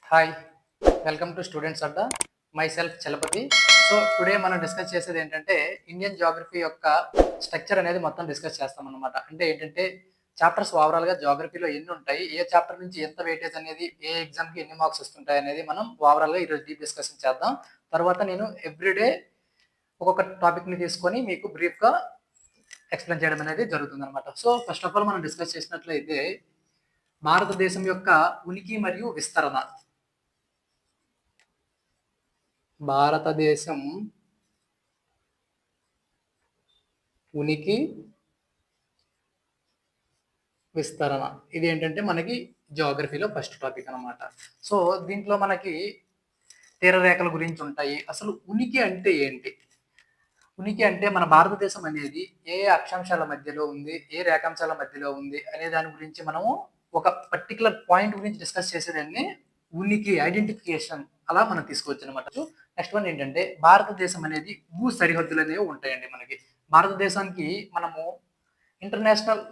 Hi, welcome to students Adda. My self Chalapathi. So today మనం discuss చేసేది ఏంటంటే Indian geography యొక్క స్ట్రక్చర్ అనేది మొత్తం డిస్కస్ చేస్తాం అనమాట. అంటే ఏంటంటే చాప్టర్స్ ఓవరాల్గా జాగ్రఫీలో ఎన్ని ఉంటాయి, ఏ చాప్టర్ నుంచి ఎంత వెయిటేజ్ అనేది, ఏ ఎగ్జామ్కి ఎన్ని మార్క్స్ వస్తుంటాయి అనేది మనం ఓవరాల్గా ఈరోజు డీప్ డిస్కషన్ చేద్దాం. తర్వాత నేను ఎవ్రీడే ఒక్కొక్క టాపిక్ని తీసుకొని మీకు బ్రీఫ్గా ఎక్స్ప్లెయిన్ చేయడం అనేది జరుగుతుంది అనమాట. సో ఫస్ట్ ఆఫ్ ఆల్ మనం డిస్కస్ చేసినట్లయితే భారతదేశం యొక్క ఉనికి మరియు విస్తరణ. భారతదేశం ఉనికి విస్తరణ ఇది ఏంటంటే మనకి జియోగ్రఫీలో ఫస్ట్ టాపిక్ అనమాట. సో దీంట్లో మనకి తీరరేఖల గురించి ఉంటాయి. అసలు ఉనికి అంటే ఏంటి? ఉనికి అంటే మన భారతదేశం అనేది ఏ అక్షాంశాల మధ్యలో ఉంది, ఏ రేఖాంశాల మధ్యలో ఉంది అనే దాని గురించి మనము ఒక పర్టికులర్ పాయింట్ గురించి డిస్కస్ చేసేదాన్ని ఉనికి, ఐడెంటిఫికేషన్ అలా మనం తీసుకోవచ్చు అనమాట. నెక్స్ట్ వన్ ఏంటంటే భారతదేశం అనేది భూ సరిహద్దులు అనేవి ఉంటాయండి మనకి. భారతదేశానికి మనము ఇంటర్నేషనల్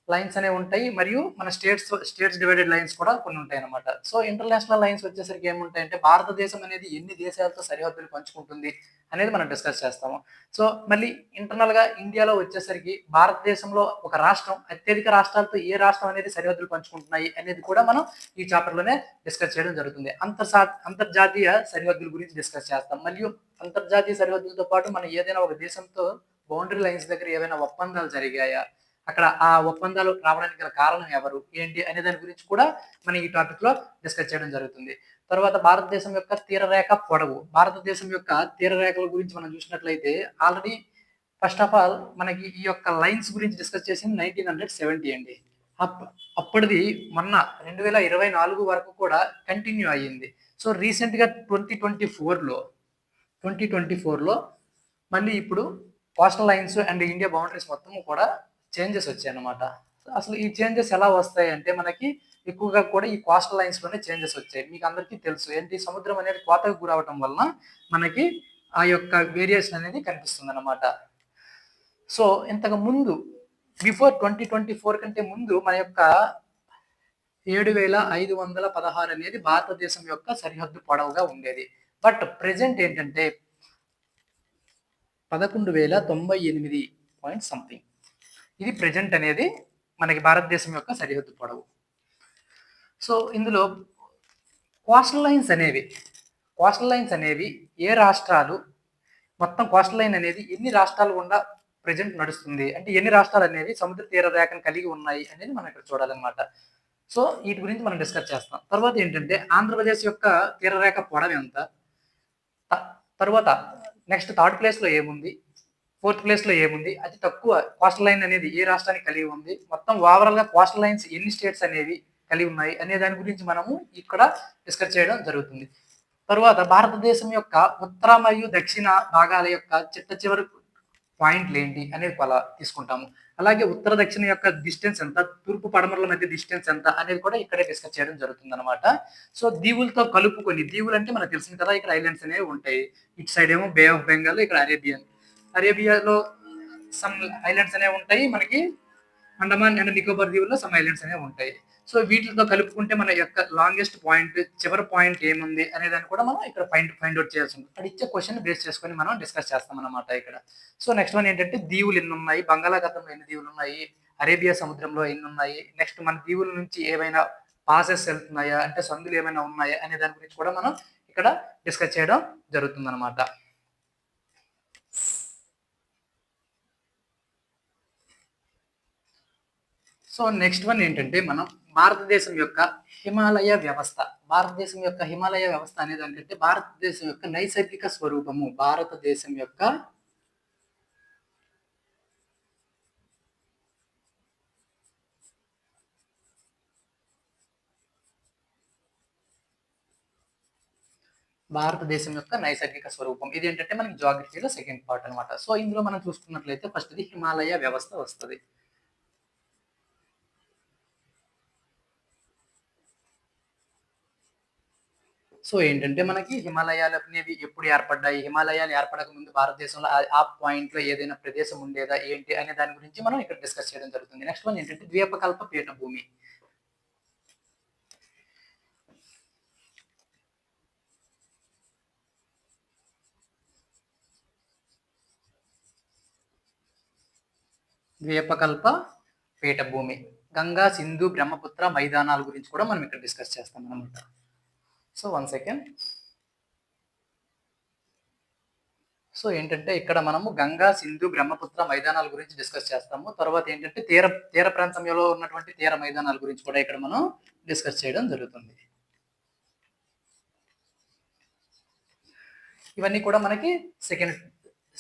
లైన్స్ అనేవి ఉంటాయి, మరియు మన స్టేట్స్ డివైడెడ్ లైన్స్ కూడా కొన్ని ఉంటాయి అనమాట. సో ఇంటర్నేషనల్ లైన్స్ వచ్చేసరికి ఏముంటాయంటే భారతదేశం అనేది ఎన్ని దేశాలతో సరిహద్దులు పంచుకుంటుంది అనేది మనం డిస్కస్ చేస్తాము. సో మళ్ళీ ఇంటర్నల్ గా ఇండియాలో వచ్చేసరికి భారతదేశంలో ఒక రాష్ట్రం అత్యధిక రాష్ట్రాలతో ఏ రాష్ట్రం అనేది సరిహద్దులు పంచుకుంటున్నాయి అనేది కూడా మనం ఈ చాప్టర్ లోనే డిస్కస్ చేయడం జరుగుతుంది. అంతర్జాతీయ సరిహద్దుల గురించి డిస్కస్ చేస్తాం. మరియు అంతర్జాతీయ సరిహద్దులతో పాటు మనం ఏదైనా ఒక దేశంతో బౌండరీ లైన్స్ దగ్గర ఏవైనా ఒప్పందాలు జరిగాయా, అక్కడ ఆ ఒప్పందాలు రావడానికి గల కారణం ఎవరు, ఏంటి అనే దాని గురించి కూడా మనం ఈ టాపిక్ లో డిస్కస్ చేయడం జరుగుతుంది. తర్వాత భారతదేశం యొక్క తీరరేఖ పొడవు. భారతదేశం యొక్క తీరరేఖల గురించి మనం చూసినట్లయితే ఆల్రెడీ ఫస్ట్ ఆఫ్ ఆల్ మనకి ఈ యొక్క లైన్స్ గురించి డిస్కస్ చేసింది 1970 అండి. అప్పటిది మొన్న 2024 వరకు కూడా కంటిన్యూ అయ్యింది. సో రీసెంట్ గా 2024లో మళ్ళీ ఇప్పుడు coastal lines and India boundaries మొత్తం కూడా చేంజెస్ వచ్చాయి అన్నమాట. అసలు ఈ చేంజెస్ ఎలా వస్తాయి అంటే మనకి ఎక్కువగా కూడా ఈ కోస్టల్ లైన్స్ లోనే చేంజెస్ వచ్చాయి. మీకు అందరికీ తెలుసు ఏంటి, సముద్రం అనేది కోతకు గురవటం వలన మనకి ఆ యొక్క వేరియేషన్ అనేది కనిపిస్తుంది అనమాట. సో ఇంతకు ముందు బిఫోర్ 2024 కంటే ముందు మన యొక్క 7,516 అనేది భారతదేశం యొక్క సరిహద్దు పొడవుగా ఉండేది. బట్ ప్రెసెంట్ ఏంటంటే 11,098 పాయింట్ సంథింగ్. ఇది ప్రెజెంట్ అనేది మనకి భారతదేశం యొక్క సరిహద్దు పొడవు. సో ఇందులో కోస్టల్ లైన్స్ అనేవి ఏ రాష్ట్రాలు, మొత్తం కోస్టల్ లైన్ అనేది ఎన్ని రాష్ట్రాలు గుండా ప్రెజెంట్ నడుస్తుంది, అంటే ఎన్ని రాష్ట్రాలు అనేవి సముద్ర తీర రేఖను కలిగి ఉన్నాయి అనేది మనం ఇక్కడ చూడాలన్నమాట. సో వీటి గురించి మనం డిస్కస్ చేస్తాం. తర్వాత ఏంటంటే ఆంధ్రప్రదేశ్ యొక్క తీరరేఖ పొడవు ఎంత, తర్వాత నెక్స్ట్ థర్డ్ ప్లేస్ లో ఏముంది, ఫోర్త్ ప్లేస్ లో ఏముంది, అతి తక్కువ కోస్టల్ లైన్ అనేది ఏ రాష్ట్రానికి కలిగి ఉంది, మొత్తం ఓవరాల్ గా కోస్టల్ లైన్స్ ఎన్ని స్టేట్స్ అనేవి కలిగి ఉన్నాయి అనే దాని గురించి మనము ఇక్కడ డిస్కస్ చేయడం జరుగుతుంది. తర్వాత భారతదేశం యొక్క ఉత్తర మరియు దక్షిణ భాగాల యొక్క చివరి పాయింట్లు ఏంటి అనేది అలా తీసుకుంటాము. అలాగే ఉత్తర దక్షిణ యొక్క డిస్టెన్స్ ఎంత, తూర్పు పడమరల మధ్య డిస్టెన్స్ ఎంత అనేది కూడా ఇక్కడే డిస్కస్ చేయడం జరుగుతుంది అనమాట. సో దీవులతో కలుపుకొని, దీవులు అంటే మనకు తెలిసింది కదా, ఇక్కడ ఐలాండ్స్ అనేవి ఉంటాయి. ఇటు సైడ్ ఏమో బే ఆఫ్ బెంగాల్, ఇక్కడ అరేబియాలో సమ్ ఐలాండ్స్ అనేవి ఉంటాయి, మనకి అండమాన్ అండ్ నికోబార్ దీవుల్లో సమ్ ఐలాండ్స్ అనేవి ఉంటాయి. సో వీటితో కలుపుకుంటే మన యొక్క లాంగెస్ట్ పాయింట్, చివరి పాయింట్ ఏముంది అనే దాన్ని కూడా మనం ఇక్కడ ఫైండ్ అవుట్ చేయాల్సి ఉంటుంది. అది ఇచ్చే క్వశ్చన్ బేస్ చేసుకొని మనం డిస్కస్ చేస్తాం అనమాట ఇక్కడ. సో నెక్స్ట్ వన్ ఏంటంటే దీవులు ఎన్ని ఉన్నాయి, బంగాళాఖాతంలో ఎన్ని దీవులు ఉన్నాయి, అరేబియా సముద్రంలో ఎన్ని ఉన్నాయి, నెక్స్ట్ మన దీవుల నుంచి ఏవైనా పాసెస్ వెళ్తున్నాయా, అంటే సందులు ఏమైనా ఉన్నాయా అనే దాని గురించి కూడా మనం ఇక్కడ డిస్కస్ చేయడం జరుగుతుంది అనమాట. సో నెక్స్ట్ వన్ ఏంటంటే మనం భారతదేశం యొక్క హిమాలయ వ్యవస్థ. భారతదేశం యొక్క హిమాలయ వ్యవస్థ అనేది ఏంటంటే భారతదేశం యొక్క నైసర్గిక స్వరూపము. భారతదేశం యొక్క నైసర్గిక స్వరూపం. ఇది ఏంటంటే మనకి జాగ్రఫీలో సెకండ్ పార్ట్ అనమాట. సో ఇందులో మనం చూసుకున్నట్లయితే ఫస్ట్ ఇది హిమాలయ వ్యవస్థ వస్తుంది. సో ఏంటంటే మనకి హిమాలయాలు అనేవి ఎప్పుడు ఏర్పడ్డాయి, హిమాలయాలు ఏర్పడక ముందు భారతదేశంలో ఆ పాయింట్ లో ఏదైనా ప్రదేశం ఉండేదా ఏంటి అనే దాని గురించి మనం ఇక్కడ డిస్కస్ చేయడం జరుగుతుంది. నెక్స్ట్ వన్ ఏంటంటే ద్వీపకల్ప పీఠభూమి. ద్వీపకల్ప పీఠభూమి, గంగా, సింధు, బ్రహ్మపుత్ర మైదానాల గురించి కూడా మనం ఇక్కడ డిస్కస్ చేస్తాం అనమాట. So 1 second. సో ఏంటంటే ఇక్కడ మనము గంగా, సింధు, బ్రహ్మపుత్ర మైదానాల గురించి డిస్కస్ చేస్తాము. తర్వాత ఏంటంటే తీర ప్రాంతంలో ఉన్నటువంటి తీర మైదానాల గురించి కూడా ఇక్కడ మనం డిస్కస్ చేయడం జరుగుతుంది. ఇవన్నీ కూడా మనకి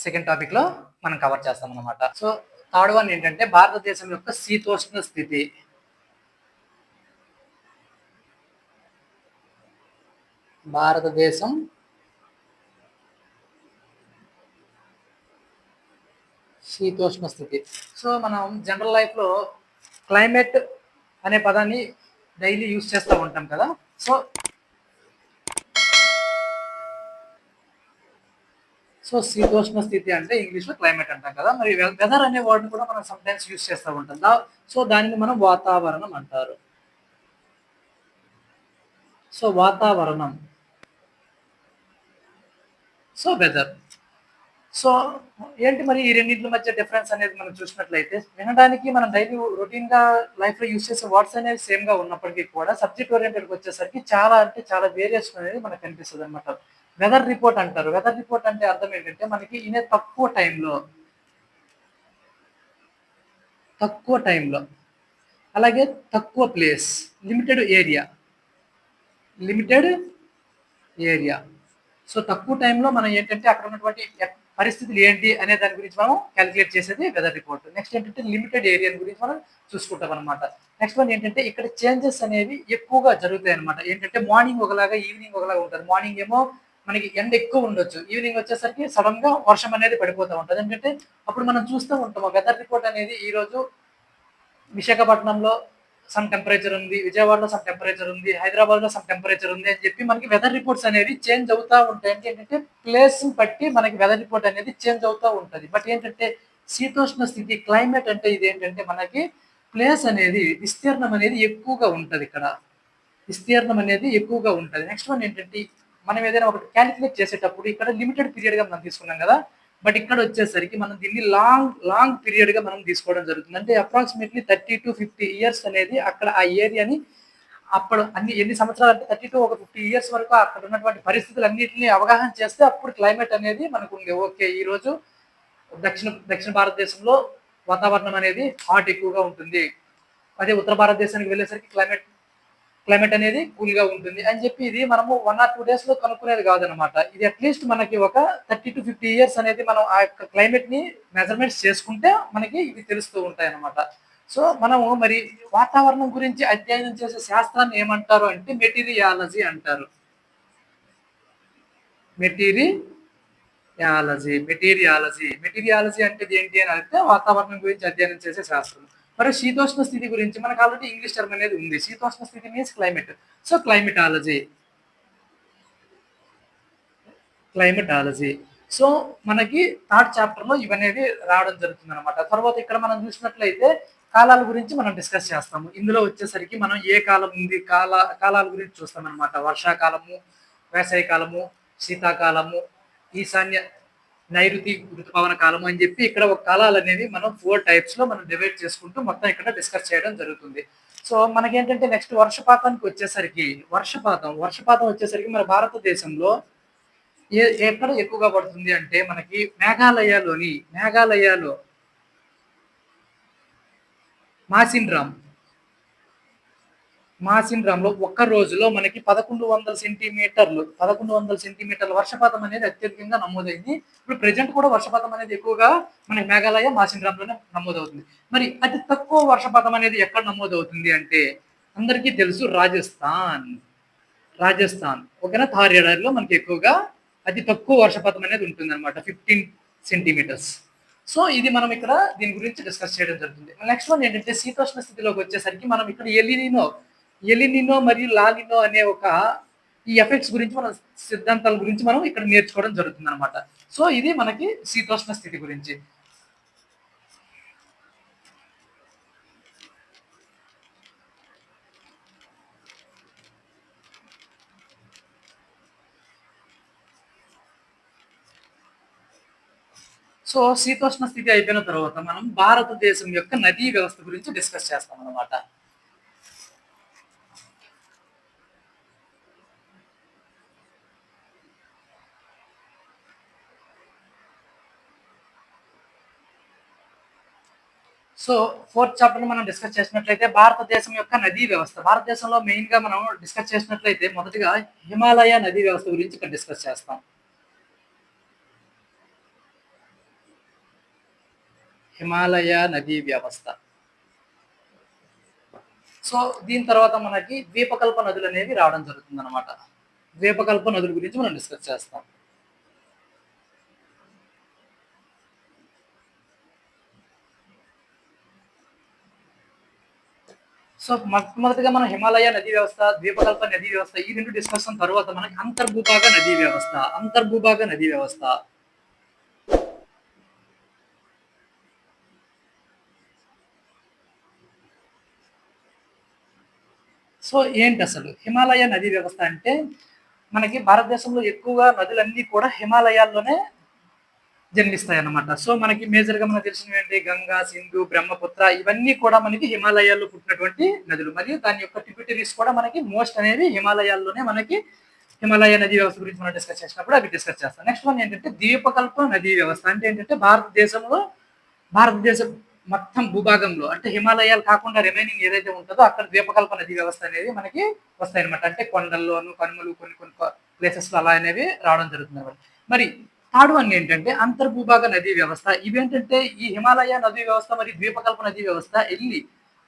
సెకండ్ టాపిక్ లో మనం కవర్ చేస్తాం అనమాట. సో థర్డ్ వన్ ఏంటంటే భారతదేశం యొక్క శీతోష్ణ స్థితి. భారతదేశం శీతోష్ణ స్థితి. సో మనం జనరల్ లైఫ్లో క్లైమేట్ అనే పదాన్ని డైలీ యూజ్ చేస్తూ ఉంటాం కదా. సో శీతోష్ణ స్థితి అంటే ఇంగ్లీష్లో క్లైమేట్ అంటాం కదా. మరి వెదర్ అనే వర్డ్ని కూడా మనం సమ్ టైమ్స్ యూజ్ చేస్తూ ఉంటాం. సో దానిని మనం వాతావరణం అంటారు. సో వాతావరణం, సో వెదర్. సో ఏంటి మరి ఈ రెండింటి మధ్య డిఫరెన్స్ అనేది మనం చూసినట్లయితే, వినడానికి మనం డైలీ రొటీన్ గా లైఫ్ లో యూజ్ చేసే వర్డ్స్ అనేవి సేమ్ గా ఉన్నప్పటికీ కూడా సబ్జెక్ట్ ఓరియంటెడ్ వచ్చేసరికి చాలా అంటే చాలా వేరియేషన్ అనేది మనకు కనిపిస్తుంది అనమాట. వెదర్ రిపోర్ట్ అంటారు. వెదర్ రిపోర్ట్ అంటే అర్థం ఏంటంటే మనకి ఇనే తక్కువ టైంలో అలాగే తక్కువ ప్లేస్, లిమిటెడ్ ఏరియా. సో తక్కువ టైంలో మనం ఏంటంటే అక్కడ ఉన్నటువంటి పరిస్థితులు ఏంటి అనే దాని గురించి మనం క్యాలిక్యులేట్ చేసేది వెదర్ రిపోర్ట్. నెక్స్ట్ ఏంటంటే లిమిటెడ్ ఏరియా గురించి మనం చూసుకుంటాం అనమాట. నెక్స్ట్ వన్ ఏంటంటే ఇక్కడ చేంజెస్ అనేవి ఎక్కువగా జరుగుతాయి అనమాట. ఏంటంటే మార్నింగ్ ఒకలాగా, ఈవినింగ్ ఒకలాగా ఉంటుంది. మార్నింగ్ ఏమో మనకి ఎండ ఎక్కువ ఉండొచ్చు, ఈవినింగ్ వచ్చేసరికి సడన్ గా వర్షం అనేది పడిపోతూ ఉంటుంది. ఎందుకంటే అప్పుడు మనం చూస్తూ ఉంటాము వెదర్ రిపోర్ట్ అనేది ఈ రోజు విశాఖపట్నంలో సమ్ టెంపరేచర్ ఉంది, విజయవాడలో సమ్ టెంపరేచర్ ఉంది, హైదరాబాద్ లో సమ్ టెంపరేచర్ ఉంది అని చెప్పి మనకి వెదర్ రిపోర్ట్స్ అనేవి చేంజ్ అవుతూ ఉంటాయి. ఏంటంటే ప్లేస్ బట్టి మనకి వెదర్ రిపోర్ట్ అనేది చేంజ్ అవుతూ ఉంటుంది. బట్ ఏంటంటే శీతోష్ణ స్థితి క్లైమేట్ అంటే ఇది ఏంటంటే మనకి ప్లేస్ అనేది విస్తీర్ణం అనేది ఎక్కువగా ఉంటుంది. ఇక్కడ విస్తీర్ణం అనేది ఎక్కువగా ఉంటుంది. నెక్స్ట్ వన్ ఏంటంటే మనం ఏదైనా ఒకటి క్యాలిక్యులేట్ చేసేటప్పుడు ఇక్కడ లిమిటెడ్ పీరియడ్ గా మనం తీసుకున్నాం కదా. బట్ ఇక్కడ వచ్చేసరికి మనం దీన్ని లాంగ్ పీరియడ్ గా మనం తీసుకోవడం జరుగుతుంది. అంటే అప్రాక్సిమేట్లీ 30 to 50 ఇయర్స్ అనేది అక్కడ ఆ ఏరియాని అప్పుడు ఎన్ని సంవత్సరాలు అంటే 30 to 50 ఇయర్స్ వరకు అక్కడ ఉన్నటువంటి పరిస్థితులు అన్నింటినీ అవగాహన చేస్తే అప్పుడు క్లైమేట్ అనేది మనకు ఉంది. ఓకే, ఈ రోజు దక్షిణ భారతదేశంలో వాతావరణం అనేది హాట్ ఎక్కువగా ఉంటుంది, అదే ఉత్తర భారతదేశానికి వెళ్ళేసరికి క్లైమేట్ అనేది కూల్ గా ఉంటుంది అని చెప్పి ఇది మనము 1 or 2 days లో కనుక్కునేది కాదనమాట. ఇది అట్లీస్ట్ మనకి ఒక 30 to 50 ఇయర్స్ అనేది మనం ఆ యొక్క క్లైమేట్ ని మెజర్మెంట్స్ చేసుకుంటే మనకి ఇవి తెలుస్తూ ఉంటాయి అనమాట. సో మనము మరి వాతావరణం గురించి అధ్యయనం చేసే శాస్త్రాన్ని ఏమంటారు అంటే మెటీరియాలజీ అంటారు. మెటీరియాలజీ అంటే ఏంటి అని అంటే వాతావరణం గురించి అధ్యయనం చేసే శాస్త్రం. మరి శీతోష్ణ స్థితి గురించి మనకు ఆల్రెడీ ఇంగ్లీష్ టర్మ్ అనేది ఉంది. శీతోష్ణ స్థితి means climate. So climatology. So మనకి థర్డ్ చాప్టర్ లో ఇవనేవి రావడం జరుగుతుంది అనమాట. తర్వాత ఇక్కడ మనం చూసినట్లయితే కాలాల గురించి మనం డిస్కస్ చేస్తాము. ఇందులో వచ్చేసరికి మనం ఏ కాలం ఉంది, కాలాల గురించి చూస్తాం అనమాట. వర్షాకాలము, వేసవికాలము, శీతాకాలము, ఈశాన్య నైరుతి ఋతుపవన కాలం అని చెప్పి ఇక్కడ ఒక కాలాలు అనేవి మనం 4 types లో మనం డివైడ్ చేసుకుంటూ మొత్తం ఇక్కడ డిస్కస్ చేయడం జరుగుతుంది. సో మనకేంటంటే నెక్స్ట్ వర్షపాతానికి వచ్చేసరికి వర్షపాతం వచ్చేసరికి మన భారతదేశంలో ఎక్కడ ఎక్కువగా పడుతుంది అంటే మనకి మేఘాలయలో మాసిన్రామ్లో ఒక్క రోజులో మనకి 1100 సెంటీమీటర్ల వర్షపాతం అనేది అత్యధికంగా నమోదైంది. ఇప్పుడు ప్రెజెంట్ కూడా వర్షపాతం అనేది ఎక్కువగా మనకి మేఘాలయ మాసిన్రామ్లోనే నమోదవుతుంది. మరి అతి తక్కువ వర్షపాతం అనేది ఎక్కడ నమోదవుతుంది అంటే అందరికీ తెలుసు రాజస్థాన్ ఓకేనా. థార్ ఎడారిలో మనకి ఎక్కువగా అతి తక్కువ వర్షపాతం అనేది ఉంటుంది అనమాట, 15 సెంటీమీటర్స్. సో ఇది మనం ఇక్కడ దీని గురించి డిస్కస్ చేయడం జరుగుతుంది. నెక్స్ట్ వన్ ఏంటంటే శీతోష్ణ స్థితిలోకి వచ్చేసరికి మనం ఇక్కడ ఎలినినో మరియు లానినో అనే ఈ ఎఫెక్ట్స్ గురించి మన సిద్ధాంతాల గురించి మనం ఇక్కడ నేర్చుకోవడం జరుగుతుంది అనమాట. సో ఇది మనకి శీతోష్ణ స్థితి గురించి. సో సో శీతోష్ణ స్థితి అయిపోయిన తర్వాత మనం భారతదేశం యొక్క నదీ వ్యవస్థ గురించి డిస్కస్ చేస్తాం అన్నమాట. సో ఫోర్త్ చాప్టర్ మనం డిస్కస్ చేసినట్లయితే భారతదేశం యొక్క నదీ వ్యవస్థ. భారతదేశంలో మెయిన్ గా మనం డిస్కస్ చేసినట్లయితే మొదటిగా హిమాలయ నదీ వ్యవస్థ గురించి ఇక్కడ డిస్కస్ చేస్తాం. హిమాలయ నదీ వ్యవస్థ. సో దీని తర్వాత మనకి ద్వీపకల్ప నదులు అనేవి రావడం జరుగుతుంది అనమాట. ద్వీపకల్ప నదుల గురించి మనం డిస్కస్ చేస్తాం. సో మొట్టమొదటిగా మనం హిమాలయ నదీ వ్యవస్థ, ద్వీపకల్ప నదీ వ్యవస్థ ఈ రెండు డిస్కషన్ తర్వాత మనకి అంతర్భూభాగ నదీ వ్యవస్థ. అంతర్భూభాగ నదీ వ్యవస్థ సో ఏంటి అసలు హిమాలయ నదీ వ్యవస్థ అంటే, మనకి భారతదేశంలో ఎక్కువగా నదులన్నీ కూడా హిమాలయాల్లోనే జన్మిస్తాయి అన్నమాట. సో మనకి మేజర్ గా మనకు తెలిసినవి ఏంటి, గంగా, సింధు, బ్రహ్మపుత్ర ఇవన్నీ కూడా మనకి హిమాలయాల్లో పుట్టినటువంటి నదులు. మరియు దాని యొక్క ట్రిబ్యూటరీస్ కూడా మనకి మోస్ట్ అనేవి హిమాలయాల్లోనే మనకి హిమాలయ నదీ వ్యవస్థ గురించి మనం డిస్కస్ చేసినప్పుడు అవి డిస్కస్ చేస్తాం. నెక్స్ట్ వన్ ఏంటంటే ద్వీపకల్ప నదీ వ్యవస్థ. అంటే ఏంటంటే భారతదేశం మొత్తం భూభాగంలో అంటే హిమాలయాలు కాకుండా రిమైనింగ్ ఏదైతే ఉంటుందో అక్కడ ద్వీపకల్ప నదీ వ్యవస్థ అనేది మనకి వస్తాయి అనమాట. అంటే కొండల్లోను కనుమలు కొన్ని ప్లేసెస్ లో అలా అనేవి రావడం జరుగుతుంది అనమాట. మరి థర్డ్ వన్ ఏంటంటే అంతర్భూభాగ నదీ వ్యవస్థ. ఇవేంటంటే ఈ హిమాలయ నదీ వ్యవస్థ మరియు ద్వీపకల్ప నదీ వ్యవస్థ వెళ్ళి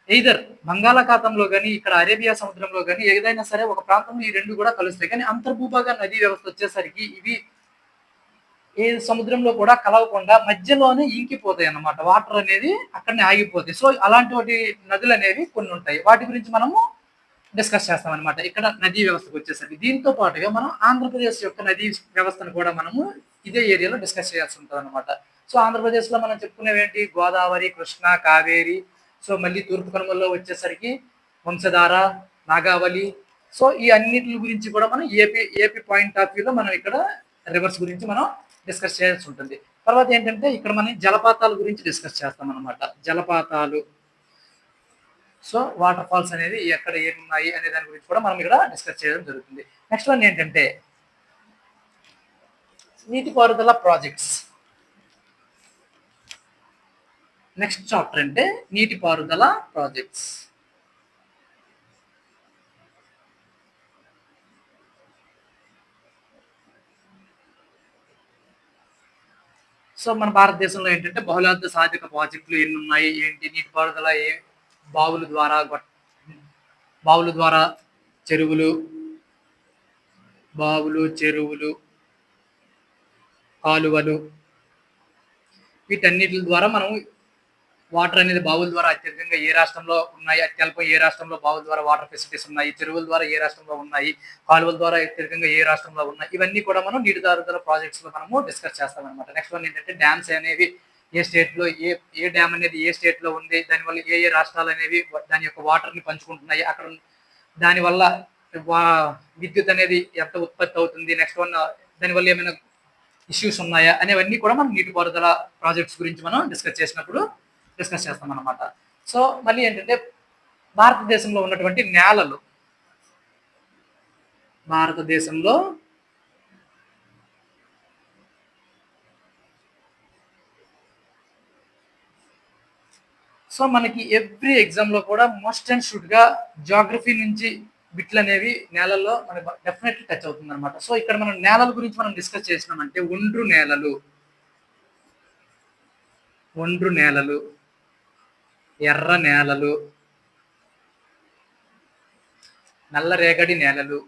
ఎయిదర్ బంగాళాఖాతంలో కానీ ఇక్కడ అరేబియా సముద్రంలో కానీ ఏదైనా సరే ఒక ప్రాంతంలో ఈ రెండు కూడా కలుస్తాయి. కానీ అంతర్భూభాగ నదీ వ్యవస్థ వచ్చేసరికి ఇవి ఏ సముద్రంలో కూడా కలవకుండా మధ్యలోనే ఇంకిపోతాయి అన్నమాట. వాటర్ అనేది అక్కడనే ఆగిపోతాయి. సో అలాంటి నదులు అనేవి కొన్ని ఉంటాయి. వాటి గురించి మనము డిస్కస్ చేస్తాం అనమాట ఇక్కడ నదీ వ్యవస్థకు వచ్చేసరికి. దీంతో పాటుగా మనం ఆంధ్రప్రదేశ్ యొక్క నదీ వ్యవస్థను కూడా మనము ఇదే ఏరియాలో డిస్కస్ చేయాల్సి ఉంటుంది అనమాట. సో ఆంధ్రప్రదేశ్ లో మనం చెప్పుకునేవి ఏంటి, గోదావరి, కృష్ణ, కావేరి. సో మళ్ళీ తూర్పు కనుమల్లో వచ్చేసరికి వంశధార, నాగావళి. సో ఈ అన్నిటి గురించి కూడా మనం ఏపీ పాయింట్ ఆఫ్ వ్యూలో మనం ఇక్కడ రివర్స్ గురించి మనం డిస్కస్ చేయాల్సి ఉంటుంది. తర్వాత ఏంటంటే ఇక్కడ మనం జలపాతాల గురించి డిస్కస్ చేస్తాం అనమాట. జలపాతాలు, సో వాటర్ ఫాల్స్ అనేది ఎక్కడ ఏమున్నాయి అనే దాని గురించి కూడా మనం ఇక్కడ డిస్కస్ చేయడం జరుగుతుంది. నెక్స్ట్ వన్ ఏంటంటే నీటిపారుదల ప్రాజెక్ట్స్. నెక్స్ట్ చాప్టర్ అంటే నీటిపారుదల ప్రాజెక్ట్స్. సో మన భారతదేశంలో ఏంటంటే బహుళార్థ సాధక ప్రాజెక్టులు ఎన్ని ఉన్నాయి ఏంటి, నీటిపారుదల బావుల ద్వారా చెరువులు, కాలువలు వీటన్నిటి ద్వారా మనం వాటర్ అనేది బావుల ద్వారా అత్యధికంగా ఏ రాష్ట్రంలో ఉన్నాయి, అత్యల్పం ఏ రాష్ట్రంలో బావుల ద్వారా వాటర్ ఫెసిలిటీస్ ఉన్నాయి, చెరువుల ద్వారా ఏ రాష్ట్రంలో ఉన్నాయి, కాలువల ద్వారా అత్యధికంగా ఏ రాష్ట్రంలో ఉన్నాయి, ఇవన్నీ కూడా మనం నీటిపారుదల ప్రాజెక్ట్స్ లో మనము డిస్కస్ చేస్తాం అనమాట. నెక్స్ట్ వన్ ఏంటంటే డ్యామ్స్ అనేవి ఏ స్టేట్ లో ఏ డ్యామ్ అనేది ఏ స్టేట్ లో ఉంది, దానివల్ల ఏ రాష్ట్రాలు అనేవి దాని యొక్క వాటర్ ని పంచుకుంటున్నాయి, అక్కడ దానివల్ల విద్యుత్ అనేది ఎంత ఉత్పత్తి అవుతుంది, నెక్స్ట్ వన్ దానివల్ల ఏమైనా ఇష్యూస్ ఉన్నాయా అనేవన్నీ కూడా మనం నీటిపారుదల ప్రాజెక్ట్స్ గురించి మనం డిస్కస్ చేస్తాం అనమాట. సో మళ్ళీ ఏంటంటే భారతదేశంలో ఉన్నటువంటి నేలలు, సో మనకి ఎవ్రీ ఎగ్జామ్ లో కూడా మోస్ట్ అండ్ షుడ్ గా జాగ్రఫీ నుంచి బిట్లు అనేవి నేలల్లో మనకి డెఫినెట్లీ టచ్ అవుతుంది అనమాట. సో ఇక్కడ మనం నేలల గురించి మనం డిస్కస్ చేసినామంటే ఒండ్రు నేలలు, ఎర్ర నేలలు, నల్లరేగడి నేలలు,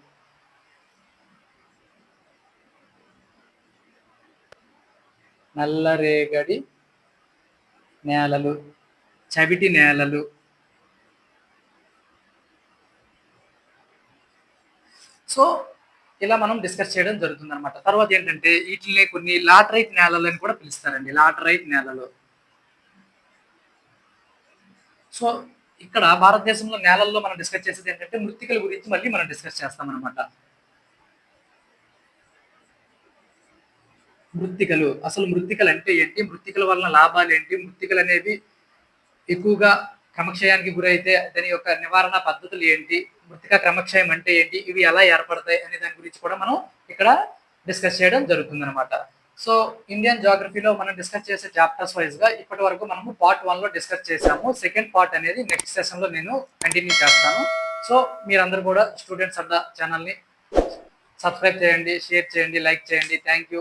చవిటి నేలలు. సో ఇలా మనం డిస్కస్ చేయడం జరుగుతుంది అనమాట. తర్వాత ఏంటంటే వీటిని కొన్ని లాటరైట్ నేలలు అని కూడా పిలుస్తారండి. లాటరైట్ నేలలు. సో ఇక్కడ భారతదేశంలో నేలల్లో మనం డిస్కస్ చేసేది ఏంటంటే మృత్తికల గురించి మళ్ళీ మనం డిస్కస్ చేస్తాం అనమాట. మృత్తికలు, అసలు మృత్తికలు అంటే ఏంటి, మృత్తికల వలన లాభాలు ఏంటి, మృత్తికలు అనేవి ఎక్కువగా క్రమక్షయానికి గురైతే దాని యొక్క నివారణ పద్ధతులు ఏంటి, మృతిక క్రమక్షయం అంటే ఏంటి, ఇవి ఎలా ఏర్పడతాయి అనే దాని గురించి కూడా మనం ఇక్కడ డిస్కస్ చేయడం జరుగుతుంది అనమాట. సో ఇండియన్ జాగ్రఫీలో మనం డిస్కస్ చేసే చాప్టర్స్ వైజ్ గా ఇప్పటి వరకు మనము పార్ట్ 1 లో డిస్కస్ చేసాము. సెకండ్ పార్ట్ అనేది నెక్స్ట్ సెషన్ లో నేను కంటిన్యూ చేస్తాను. సో మీరందరూ కూడా స్టూడెంట్స్ అడ్డా ఛానల్ని సబ్స్క్రైబ్ చేయండి, షేర్ చేయండి, లైక్ చేయండి. Thank you.